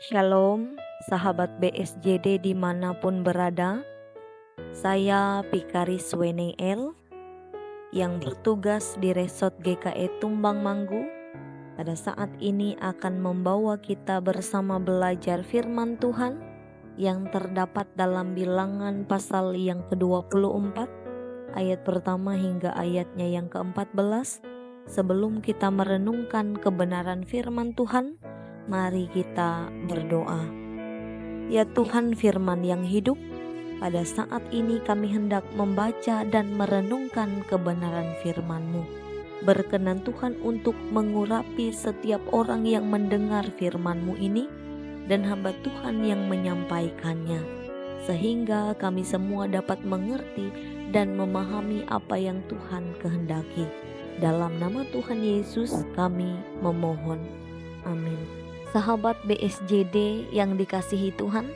Shalom, sahabat BSJD dimanapun berada. Saya Pikaris Weneel yang bertugas di Resort GKE Tumbang Manggu. Pada saat ini akan membawa kita bersama belajar firman Tuhan yang terdapat dalam Bilangan pasal yang ke-24 ayat pertama hingga ayatnya yang ke-14. Sebelum kita merenungkan kebenaran firman Tuhan, mari kita berdoa. Ya Tuhan firman yang hidup, pada saat ini kami hendak membaca dan merenungkan kebenaran firman-Mu. Berkenan Tuhan untuk mengurapi setiap orang yang mendengar firman-Mu ini dan hamba Tuhan yang menyampaikannya, sehingga kami semua dapat mengerti dan memahami apa yang Tuhan kehendaki. Dalam nama Tuhan Yesus kami memohon. Amin. Sahabat BSJD yang dikasihi Tuhan,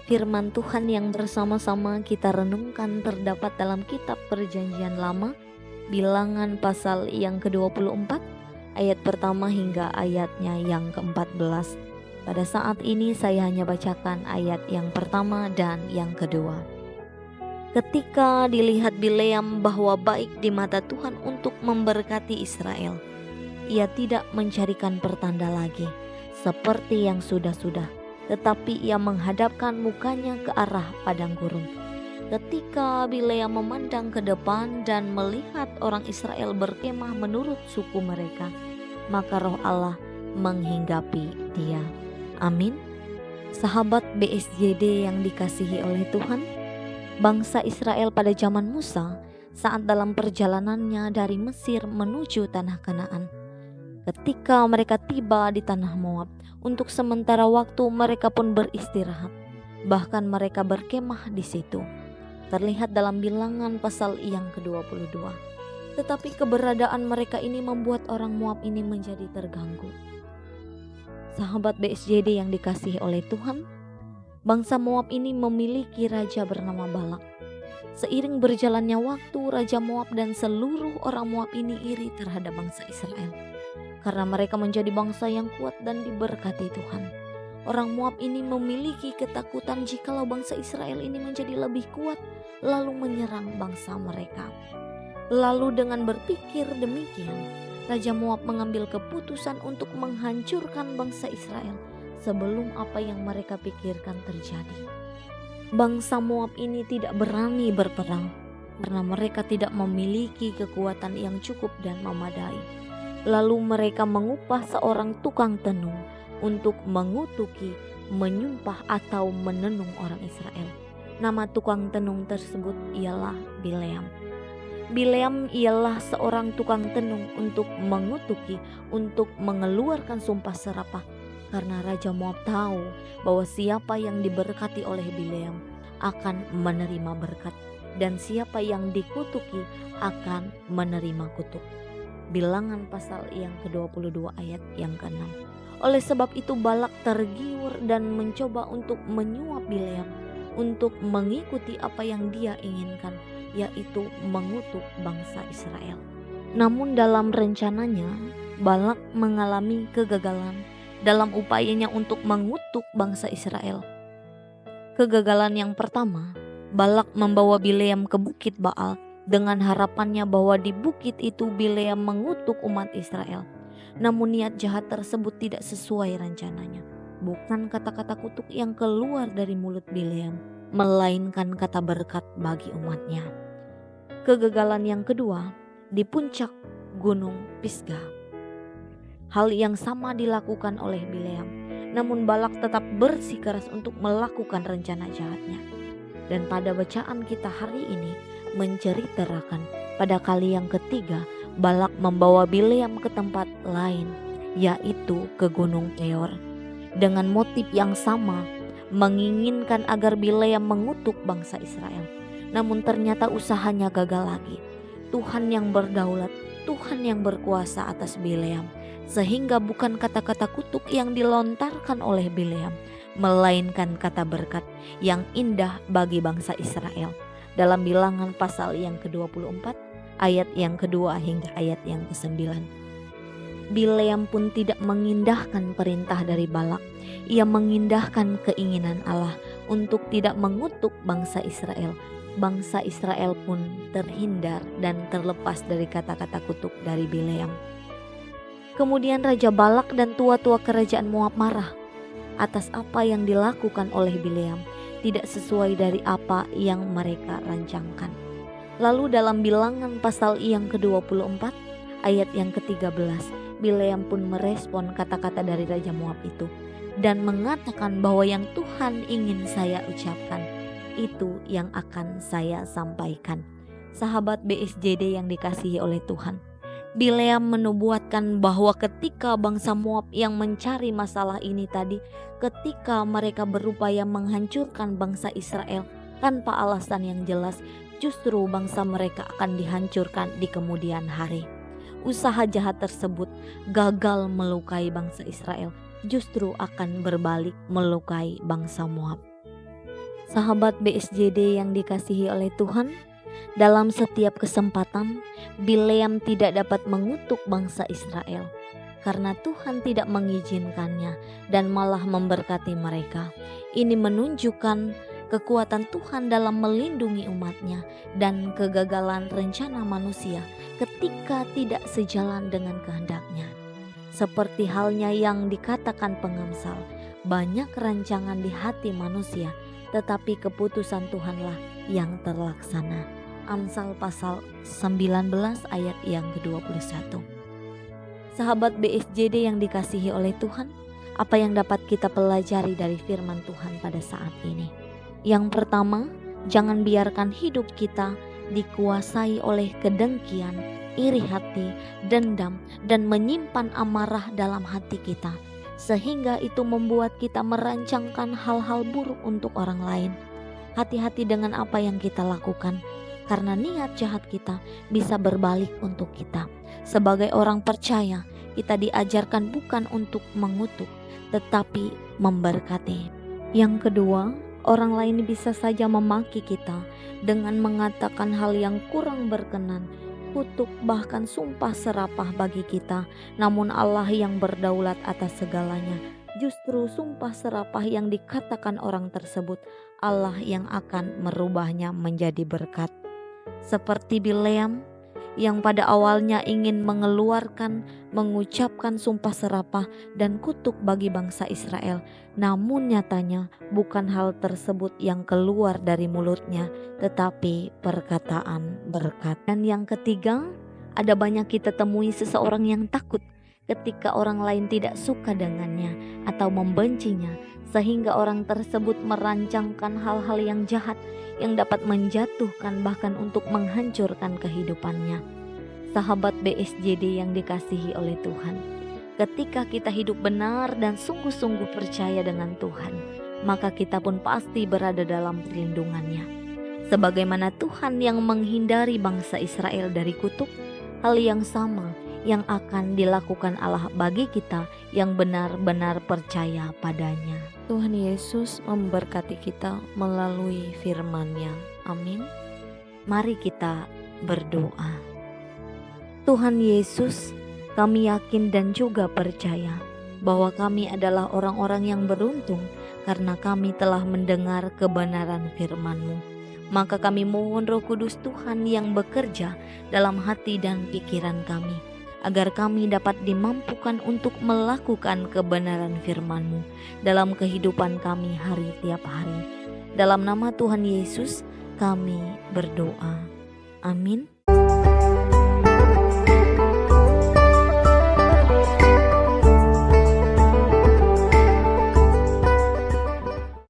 firman Tuhan yang bersama-sama kita renungkan terdapat dalam kitab Perjanjian Lama, Bilangan pasal yang ke-24, ayat pertama hingga ayatnya yang ke-14. Pada saat ini saya hanya bacakan ayat yang pertama dan yang kedua. Ketika dilihat Bileam bahwa baik di mata Tuhan untuk memberkati Israel, ia tidak mencarikan pertanda lagi seperti yang sudah-sudah, tetapi ia menghadapkan mukanya ke arah padang gurun. Ketika Bileam memandang ke depan dan melihat orang Israel berkemah menurut suku mereka, maka roh Allah menghinggapi dia. Amin. Sahabat BSJD yang dikasihi oleh Tuhan, bangsa Israel pada zaman Musa saat dalam perjalanannya dari Mesir menuju tanah Kanaan, ketika mereka tiba di tanah Moab, untuk sementara waktu mereka pun beristirahat. Bahkan mereka berkemah di situ. Terlihat dalam Bilangan pasal yang ke-22. Tetapi keberadaan mereka ini membuat orang Moab ini menjadi terganggu. Sahabat BSJD yang dikasihi oleh Tuhan, bangsa Moab ini memiliki raja bernama Balak. Seiring berjalannya waktu, Raja Moab dan seluruh orang Moab ini iri terhadap bangsa Israel, karena mereka menjadi bangsa yang kuat dan diberkati Tuhan. Orang Moab ini memiliki ketakutan jikalau bangsa Israel ini menjadi lebih kuat lalu menyerang bangsa mereka. Lalu dengan berpikir demikian, Raja Moab mengambil keputusan untuk menghancurkan bangsa Israel sebelum apa yang mereka pikirkan terjadi. Bangsa Moab ini tidak berani berperang karena mereka tidak memiliki kekuatan yang cukup dan memadai. Lalu mereka mengupah seorang tukang tenung untuk mengutuki, menyumpah atau menenung orang Israel. Nama tukang tenung tersebut ialah Bileam. Bileam ialah seorang tukang tenung untuk mengutuki, untuk mengeluarkan sumpah serapah. Karena Raja Moab tahu bahwa siapa yang diberkati oleh Bileam akan menerima berkat, dan siapa yang dikutuki akan menerima kutuk. Bilangan pasal yang ke-22 ayat yang ke-6. Oleh sebab itu Balak tergiur dan mencoba untuk menyuap Bileam untuk mengikuti apa yang dia inginkan, yaitu mengutuk bangsa Israel. Namun dalam rencananya, Balak mengalami kegagalan dalam upayanya untuk mengutuk bangsa Israel. Kegagalan yang pertama, Balak membawa Bileam ke bukit Baal dengan harapannya bahwa di bukit itu Bileam mengutuk umat Israel. Namun niat jahat tersebut tidak sesuai rencananya. Bukan kata-kata kutuk yang keluar dari mulut Bileam, melainkan kata berkat bagi umatnya. Kegagalan yang kedua, di puncak gunung Pisgah. Hal yang sama dilakukan oleh Bileam, namun Balak tetap bersikeras untuk melakukan rencana jahatnya. Dan pada bacaan kita hari ini menceritakan pada kali yang ketiga Balak membawa Bileam ke tempat lain, yaitu ke Gunung Peor, dengan motif yang sama, menginginkan agar Bileam mengutuk bangsa Israel. Namun ternyata usahanya gagal lagi. Tuhan yang berdaulat, Tuhan yang berkuasa atas Bileam, sehingga bukan kata-kata kutuk yang dilontarkan oleh Bileam, melainkan kata berkat yang indah bagi bangsa Israel. Dalam Bilangan pasal yang ke-24 ayat yang kedua hingga ayat yang ke-9. Bileam pun tidak mengindahkan perintah dari Balak. Ia mengindahkan keinginan Allah untuk tidak mengutuk bangsa Israel. Bangsa Israel pun terhindar dan terlepas dari kata-kata kutuk dari Bileam. Kemudian Raja Balak dan tua-tua kerajaan Moab marah atas apa yang dilakukan oleh Bileam, tidak sesuai dari apa yang mereka rancangkan. Lalu dalam Bilangan pasal yang ke-24 ayat yang ke-13, Bileam pun merespon kata-kata dari Raja Moab itu dan mengatakan bahwa yang Tuhan ingin saya ucapkan, itu yang akan saya sampaikan. Sahabat BSJD yang dikasihi oleh Tuhan, Bileam menubuatkan bahwa ketika bangsa Moab yang mencari masalah ini tadi, ketika mereka berupaya menghancurkan bangsa Israel tanpa alasan yang jelas, justru bangsa mereka akan dihancurkan di kemudian hari. Usaha jahat tersebut gagal melukai bangsa Israel, justru akan berbalik melukai bangsa Moab. Sahabat BSJD yang dikasihi oleh Tuhan, dalam setiap kesempatan Bileam tidak dapat mengutuk bangsa Israel karena Tuhan tidak mengizinkannya dan malah memberkati mereka. Ini menunjukkan kekuatan Tuhan dalam melindungi umatnya dan kegagalan rencana manusia ketika tidak sejalan dengan kehendaknya. Seperti halnya yang dikatakan pengamsal, banyak rancangan di hati manusia, tetapi keputusan Tuhanlah yang terlaksana. Amsal pasal 19 ayat yang ke-21. Sahabat BSJD yang dikasihi oleh Tuhan, apa yang dapat kita pelajari dari firman Tuhan pada saat ini? Yang pertama, jangan biarkan hidup kita dikuasai oleh kedengkian, iri hati, dendam, dan menyimpan amarah dalam hati kita, sehingga itu membuat kita merancangkan hal-hal buruk untuk orang lain. Hati-hati dengan apa yang kita lakukan, karena niat jahat kita bisa berbalik untuk kita. Sebagai orang percaya, kita diajarkan bukan untuk mengutuk, tetapi memberkati. Yang kedua, orang lain bisa saja memaki kita dengan mengatakan hal yang kurang berkenan, kutuk bahkan sumpah serapah bagi kita. Namun Allah yang berdaulat atas segalanya, justru sumpah serapah yang dikatakan orang tersebut, Allah yang akan merubahnya menjadi berkat. Seperti Bileam yang pada awalnya ingin mengucapkan sumpah serapah dan kutuk bagi bangsa Israel, namun nyatanya bukan hal tersebut yang keluar dari mulutnya, tetapi perkataan berkat. Dan yang ketiga, ada banyak kita temui seseorang yang takut ketika orang lain tidak suka dengannya atau membencinya, sehingga orang tersebut merancangkan hal-hal yang jahat yang dapat menjatuhkan bahkan untuk menghancurkan kehidupannya. Sahabat BSJD yang dikasihi oleh Tuhan, ketika kita hidup benar dan sungguh-sungguh percaya dengan Tuhan, maka kita pun pasti berada dalam perlindungannya. Sebagaimana Tuhan yang menghindari bangsa Israel dari kutuk, hal yang sama yang akan dilakukan Allah bagi kita yang benar-benar percaya padanya. Tuhan Yesus memberkati kita melalui firman-Nya. Amin. Mari kita berdoa. Tuhan Yesus, kami yakin dan juga percaya bahwa kami adalah orang-orang yang beruntung karena kami telah mendengar kebenaran firman-Mu. Maka kami mohon Roh Kudus Tuhan yang bekerja dalam hati dan pikiran kami, agar kami dapat dimampukan untuk melakukan kebenaran firman-Mu dalam kehidupan kami hari tiap hari. Dalam nama Tuhan Yesus kami berdoa. Amin.